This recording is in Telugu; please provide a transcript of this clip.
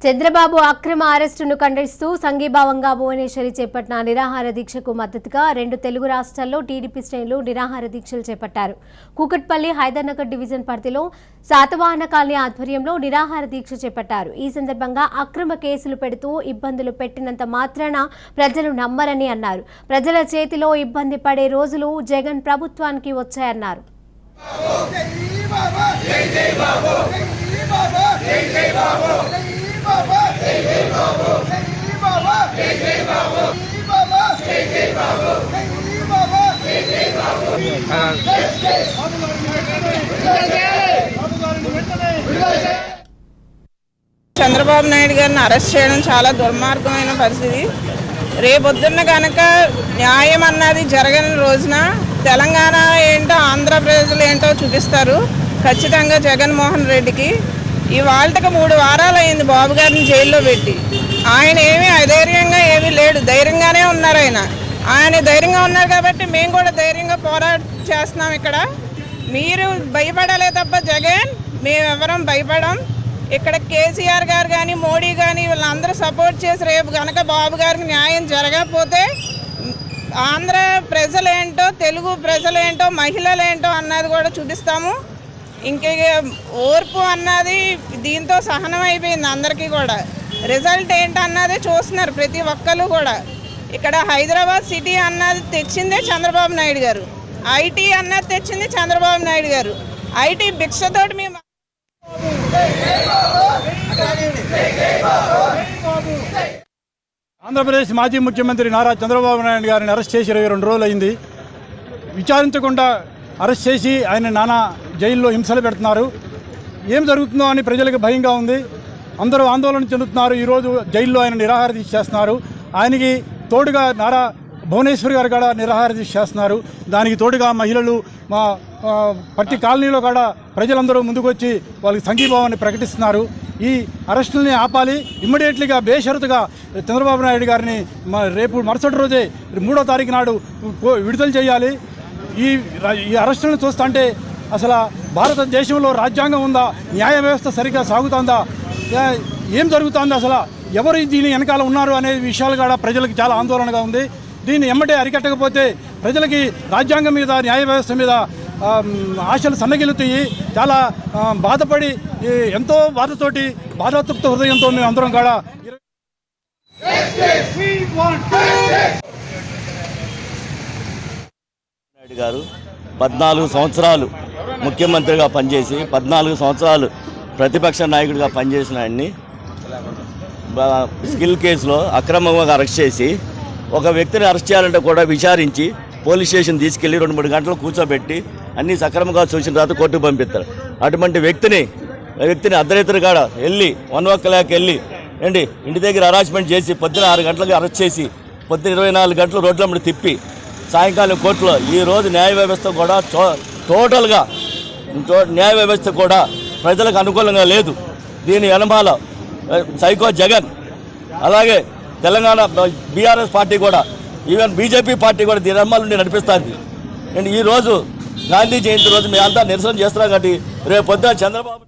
చంద్రబాబు అక్రమ అరెస్టును ఖండిస్తూ సంఘీభావంగా భువనేశ్వరి చేపట్టిన నిరాహార దీక్షకు మద్దతుగా 2 తెలుగు రాష్ట్రాల్లో టీడీపీ శ్రేణులు నిరాహార దీక్షలు చేపట్టారు. కూకట్పల్లి హైదర్నగర్ డివిజన్ పరిధిలో శాతవాహన కాలనీ ఆధ్వర్యంలో నిరాహార దీక్ష చేపట్టారు. ఈ సందర్భంగా అక్రమ కేసులు పెడుతూ ఇబ్బందులు పెట్టినంత మాత్రాన ప్రజలు నమ్మరని అన్నారు. ప్రజల చేతిలో ఇబ్బంది పడే రోజులు జగన్ ప్రభుత్వానికి వచ్చాయన్నారు. చంద్రబాబు నాయుడు గారిని అరెస్ట్ చేయడం చాలా దుర్మార్గమైన పరిస్థితి. రేపొద్దున్న కనుక న్యాయం అన్నది జరగని రోజున తెలంగాణ ఏంటో ఆంధ్రప్రదేశ్ ఏంటో చూపిస్తారు ఖచ్చితంగా జగన్మోహన్ రెడ్డికి. ఇవాళకి 3 వారాలు అయింది బాబు గారిని జైల్లో పెట్టి. ఆయన ఏమీ అధైర్యంగా ఏమీ లేడు, ధైర్యంగానే ఉన్నారు. ఆయన ధైర్యంగా ఉన్నారు కాబట్టి మేము కూడా ధైర్యంగా చేస్తున్నాం. ఇక్కడ మీరు భయపడాలే తప్ప జగన్ మేమెవరం భయపడం. ఇక్కడ కేసీఆర్ గారు కానీ మోడీ కానీ వీళ్ళందరూ సపోర్ట్ చేసి రేపు కనుక బాబు గారికి న్యాయం జరగకపోతే ఆంధ్ర ప్రజలేంటో తెలుగు ప్రజలేంటో మహిళలేంటో అన్నది కూడా చూపిస్తాము. ఇంకే ఓర్పు అన్నది దీంతో సహనం అయిపోయింది అందరికీ కూడా. రిజల్ట్ ఏంటన్నది చూస్తున్నారు ప్రతి ఒక్కరు కూడా. ఇక్కడ హైదరాబాద్ సిటీ అన్నది తెచ్చిందే చంద్రబాబు నాయుడు గారు, ఐటీ అన్నది తెచ్చింది చంద్రబాబు నాయుడు గారు. ఐటీ భిక్షతోటి మేము ఆంధ్రప్రదేశ్ మాజీ ముఖ్యమంత్రి నారా చంద్రబాబు నాయుడు గారిని అరెస్ట్ చేసి 22 రోజులు అయింది. విచారించకుండా అరెస్ట్ చేసి ఆయన నానా జైల్లో హింసలు పెడుతున్నారు. ఏం జరుగుతుందో అని ప్రజలకు భయంగా ఉంది. అందరూ ఆందోళన చెందుతున్నారు. ఈరోజు జైల్లో ఆయన నిరాహార దీక్ష చేస్తున్నారు. ఆయనకి తోడుగా నారా భువనేశ్వరి గారు కూడా నిరాహార దీక్ష చేస్తున్నారు. దానికి తోడుగా మహిళలు మా ప్రతి కాలనీలో కూడా ప్రజలందరూ ముందుకు వచ్చి వాళ్ళకి సంఘీభావాన్ని ప్రకటిస్తున్నారు. ఈ అరెస్టుల్ని ఆపాలి, ఇమ్మీడియట్లీగా బేషరతుగా చంద్రబాబు నాయుడు గారిని రేపు మరుసటి రోజే 3వ తారీఖు నాడు విడుదల చేయాలి. ఈ అరెస్టులను చూస్తుంటే అసలు భారతదేశంలో రాజ్యాంగం ఉందా, న్యాయ వ్యవస్థ సరిగ్గా సాగుతుందా, ఏం జరుగుతుందో, అసలు ఎవరు దీని వెనకాల ఉన్నారు అనే విషయాలు కూడా ప్రజలకు చాలా ఆందోళనగా ఉంది. దీన్ని ఎమ్మటే అరికట్టకపోతే ప్రజలకి రాజ్యాంగం మీద న్యాయ వ్యవస్థ మీద ఆశలు సన్నగిలుతాయి. చాలా బాధపడి ఎంతో బాధతోటి బాధాతృప్త హృదయంతో మేము అందరం కూడా నాయుడు గారు 14 సంవత్సరాలు ముఖ్యమంత్రిగా పనిచేసి 14 సంవత్సరాలు ప్రతిపక్ష నాయకుడిగా పనిచేసిన ఆయన్ని స్కిల్ కేసులో అక్రమంగా అరెస్ట్ చేసి ఒక వ్యక్తిని అరెస్ట్ చేయాలంటే కూడా విచారించి పోలీస్ స్టేషన్ తీసుకెళ్ళి 2-3 గంటలు కూర్చోబెట్టి అన్నీ సక్రమంగా చూసిన తర్వాత కోర్టుకు పంపిస్తారు. అటువంటి వ్యక్తిని అర్ధరాత్రి కాడ వెళ్ళి 1 o'clock వెళ్ళి ఇంటి దగ్గర హరాస్మెంట్ చేసి పొద్దున 6 గంటలకు అరెస్ట్ చేసి పొద్దున 24 గంటలు రోడ్ల తిప్పి సాయంకాలం కోర్టులో ఈరోజు న్యాయ వ్యవస్థ కూడా టోటల్గా న్యాయ వ్యవస్థ కూడా ప్రజలకు అనుకూలంగా లేదు. దీని వెనమాల సైకో జగన్, అలాగే తెలంగాణ బీఆర్ఎస్ పార్టీ కూడా, ఈవెన్ బీజేపీ పార్టీ కూడా దీని వెనమాల నుండి నడిపిస్తుంది. ఈరోజు గాంధీ జయంతి రోజు మేమంతా నిరసన చేస్తున్నాం కాబట్టి రేపు పొద్దున చంద్రబాబు